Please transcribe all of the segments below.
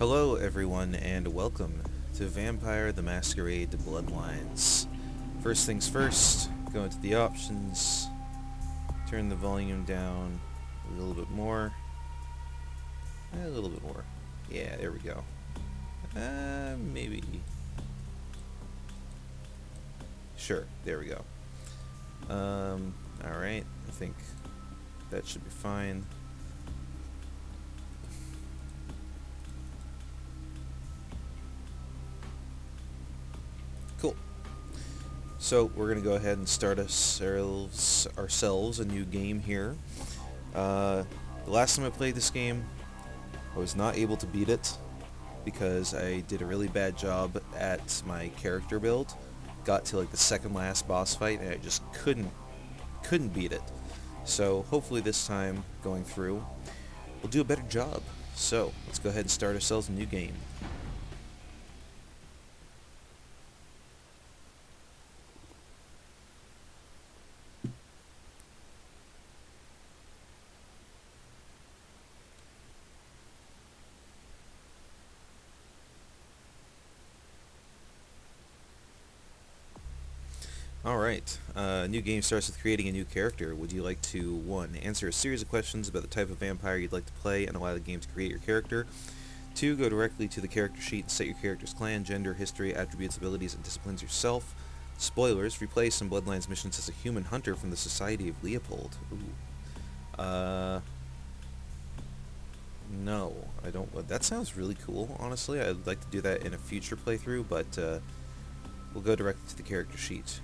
Hello everyone and welcome to Vampire the Masquerade Bloodlines. First things first, go into the options, turn the volume down a little bit more. A little bit more. Yeah, there we go. Maybe. Sure, there we go. Alright, I think that should be fine. Cool. So we're going to go ahead and start ourselves a new game here. The last time I played this game, I was not able to beat it because I did a really bad job at my character build. Got to like the second last boss fight and I just couldn't beat it. So hopefully this time going through, we'll do a better job. So let's go ahead and start ourselves a new game. Alright, new game starts with creating a new character. Would you like to 1. Answer a series of questions about the type of vampire you'd like to play and allow the game to create your character? 2. Go directly to the character sheet and set your character's clan, gender, history, attributes, abilities, and disciplines yourself. Spoilers, replay some Bloodlines missions as a human hunter from the Society of Leopold. Ooh. No, I don't. That sounds really cool, honestly. I'd like to do that in a future playthrough, but we'll go directly to the character sheet.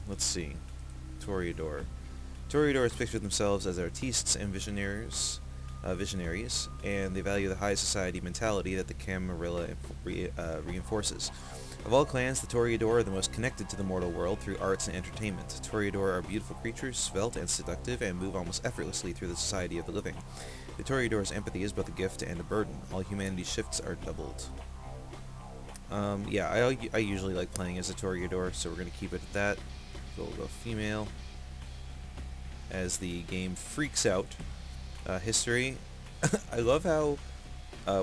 Let's see. Toreador. Toreadors picture themselves as artistes and visionaries, and they value the high society mentality that the Camarilla reinforces. Of all clans, the Toreador are the most connected to the mortal world through arts and entertainment. Toreador are beautiful creatures, svelte and seductive, and move almost effortlessly through the society of the living. The Toreador's empathy is both a gift and a burden. All humanity's shifts are doubled. Yeah, I usually like playing as a Toreador, so we're going to keep it at that. We'll go female. As the game freaks out. History. I love how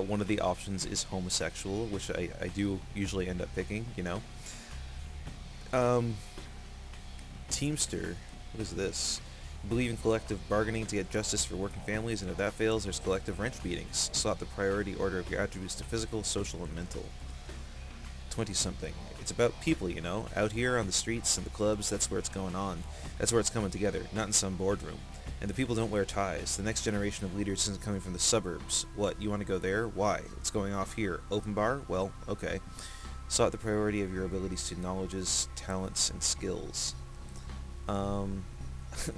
one of the options is homosexual, which I do usually end up picking, you know. Teamster. What is this? Believe in collective bargaining to get justice for working families, and if that fails, there's collective wrench beatings. Slot the priority order of your attributes to physical, social, and mental. 20-something. It's about people, you know, out here on the streets and the clubs. That's where it's going on. That's where it's coming together, not in some boardroom. And the people don't wear ties. The next generation of leaders isn't coming from the suburbs. What, you want to go there? Why? It's going off here. Open bar? Well, okay. Sought the priority of your abilities to knowledges, talents, and skills.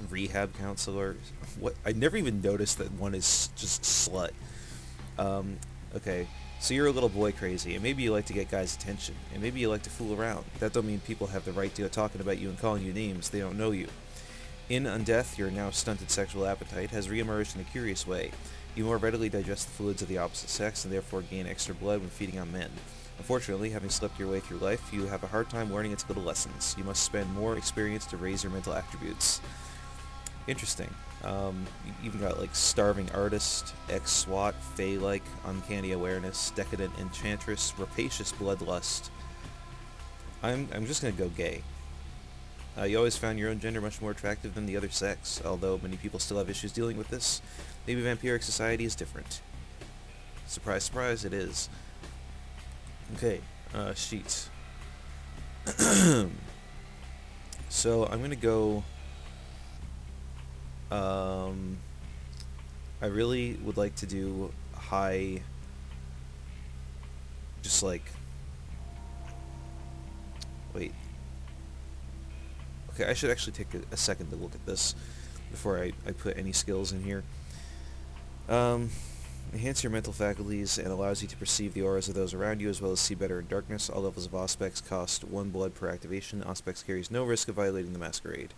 Rehab counselor. What? I never even noticed that one is just slut. Okay. So you're a little boy crazy, and maybe you like to get guys' attention, and maybe you like to fool around. That don't mean people have the right to go talking about you and calling you names. They don't know you. In Undeath, your now stunted sexual appetite has reemerged in a curious way. You more readily digest the fluids of the opposite sex, and therefore gain extra blood when feeding on men. Unfortunately, having slept your way through life, you have a hard time learning its little lessons. You must spend more experience to raise your mental attributes. Interesting. You even got like Starving Artist, Ex-SWAT, Fey-like, Uncanny Awareness, Decadent Enchantress, Rapacious Bloodlust. I'm just gonna go gay. You always found your own gender much more attractive than the other sex, although many people still have issues dealing with this. Maybe vampiric society is different. Surprise, surprise, it is. Okay, sheets. So I'm gonna go... I really would like to do high, just like, wait, okay, I should actually take a second to look at this before I put any skills in here. Enhance your mental faculties and allows you to perceive the auras of those around you as well as see better in darkness. All levels of Auspex cost 1 blood per activation. Auspex carries no risk of violating the Masquerade.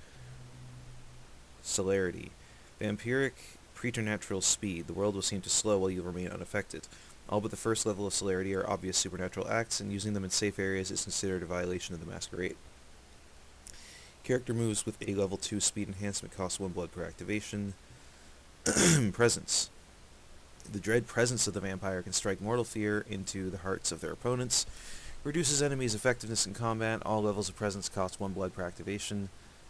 Celerity. Vampiric preternatural speed. The world will seem to slow while you remain unaffected. All but the first level of celerity are obvious supernatural acts, and using them in safe areas is considered a violation of the Masquerade. Character moves with a level 2 speed enhancement costs 1 blood per activation. Presence. The dread presence of the vampire can strike mortal fear into the hearts of their opponents. Reduces enemies' effectiveness in combat. All levels of presence cost 1 blood per activation.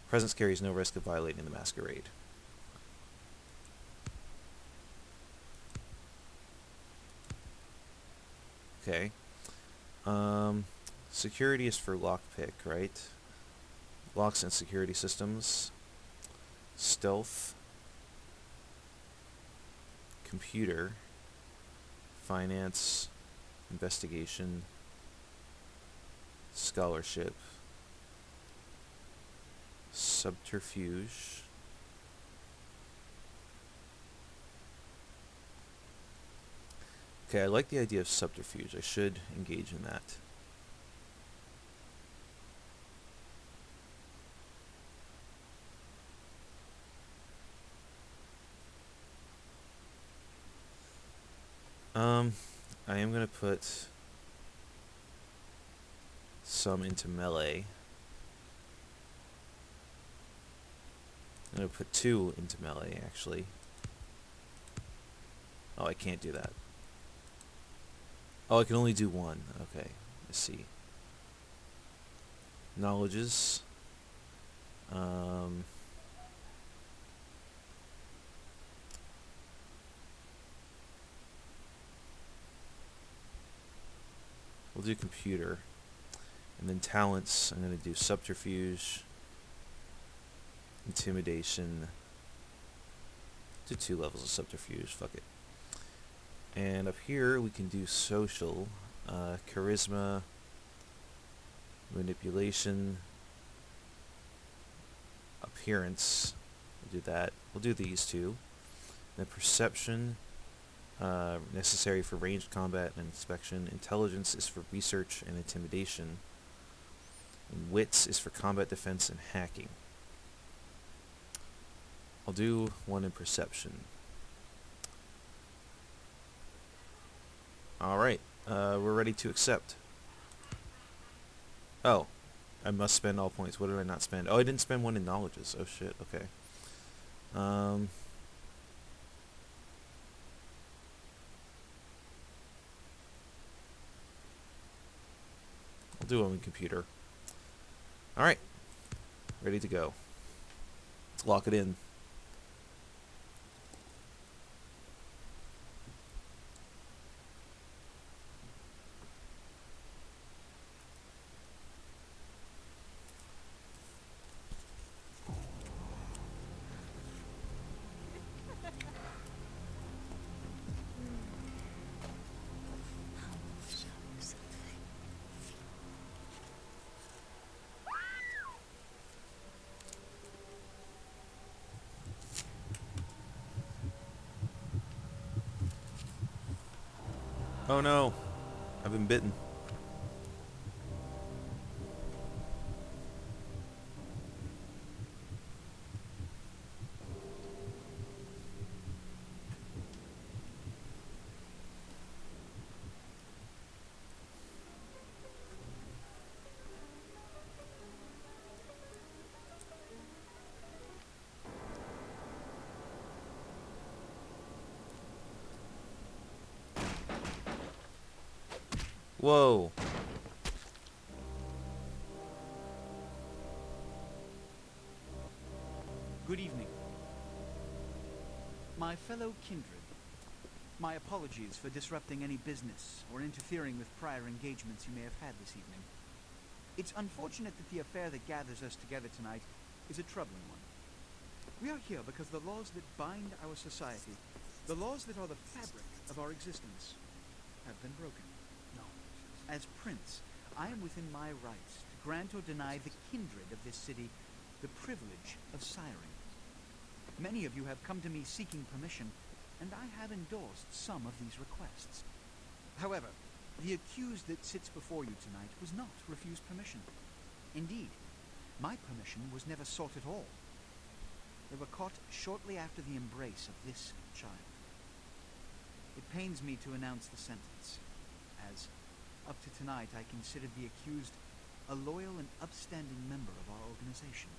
Presence carries no risk of violating the Masquerade. Okay. Security is for lockpick, right? Locks and security systems. Stealth. Computer. Finance. Investigation. Scholarship. Subterfuge. Okay, I like the idea of subterfuge. I should engage in that. I am going to put some into melee. I'm going to put 2 into melee, actually. Oh, I can't do that. Oh, I can only do 1. Okay, let's see. Knowledges. We'll do computer. And then talents, I'm going to do subterfuge, intimidation. Do 2 levels of subterfuge, fuck it. And up here we can do social, charisma, manipulation, appearance. We'll do that. We'll do these 2. Then perception, necessary for ranged combat and inspection. Intelligence is for research and intimidation. And wits is for combat defense and hacking. I'll do 1 in perception. Alright, we're ready to accept. Oh, I must spend all points. What did I not spend? Oh, I didn't spend 1 in knowledges. Oh shit, okay. I'll do 1 in computer. Alright, ready to go. Let's lock it in. Oh no, I've been bitten. Whoa. Good evening. My fellow kindred, my apologies for disrupting any business or interfering with prior engagements you may have had this evening. It's unfortunate that the affair that gathers us together tonight is a troubling one. We are here because the laws that bind our society, the laws that are the fabric of our existence, have been broken. No. As Prince, I am within my rights to grant or deny the kindred of this city the privilege of siring. Many of you have come to me seeking permission, and I have endorsed some of these requests. However, the accused that sits before you tonight was not refused permission. Indeed, my permission was never sought at all. They were caught shortly after the embrace of this child. It pains me to announce the sentence, as up to tonight I considered the accused a loyal and upstanding member of our organization.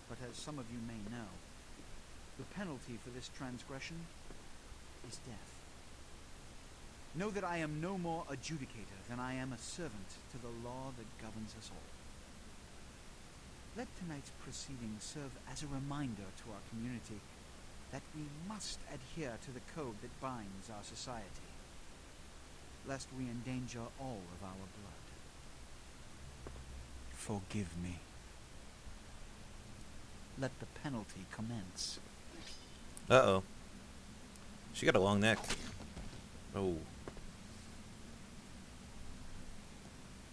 But as some of you may know, the penalty for this transgression is death. Know that I am no more adjudicator than I am a servant to the law that governs us all. Let tonight's proceedings serve as a reminder to our community that we must adhere to the code that binds our society, lest we endanger all of our blood. Forgive me. Let the penalty commence. Uh-oh. She got a long neck. Oh.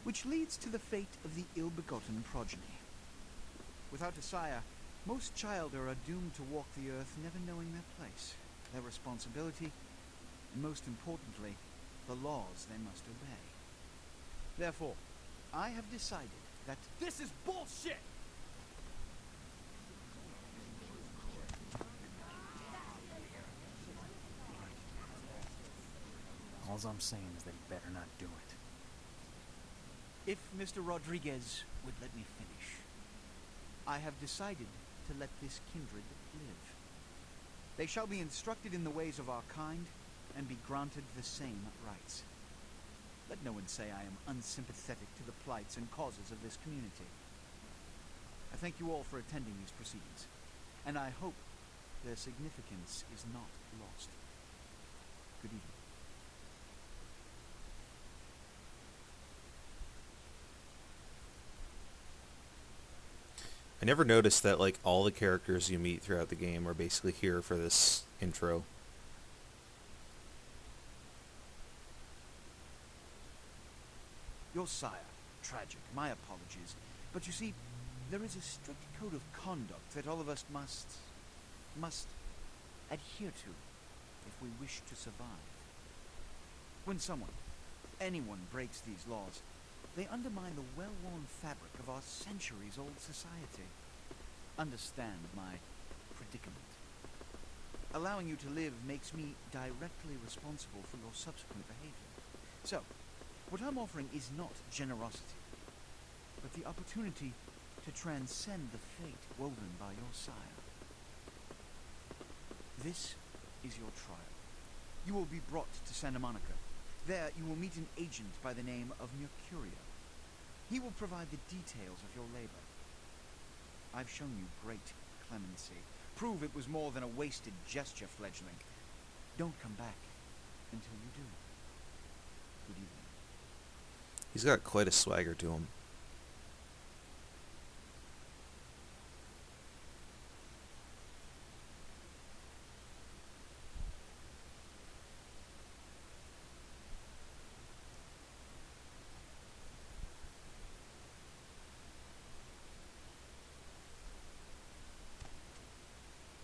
Which leads to the fate of the ill-begotten progeny. Without a sire, most children are doomed to walk the earth never knowing their place, their responsibility, and most importantly, the laws they must obey. Therefore, I have decided that This is bullshit! All I'm saying is that he better not do it. if Mr. Rodriguez would let me finish, I have decided to let this kindred live. They shall be instructed in the ways of our kind and be granted the same rights. Let no one say I am unsympathetic to the plights and causes of this community. I thank you all for attending these proceedings, and I hope their significance is not lost. Good evening. I never noticed that, like, all the characters you meet throughout the game are basically here for this intro. Your sire, tragic, my apologies. But you see, there is a strict code of conduct that all of us must adhere to if we wish to survive. When anyone breaks these laws, they undermine the well-worn fabric of our centuries-old society. Understand my predicament. Allowing you to live makes me directly responsible for your subsequent behavior. So, what I'm offering is not generosity, but the opportunity to transcend the fate woven by your sire. This is your trial. You will be brought to Santa Monica. There you will meet an agent by the name of Mercurio. He will provide the details of your labor. I've shown you great clemency. Prove it was more than a wasted gesture, fledgling. Don't come back until you do. Good evening. He's got quite a swagger to him.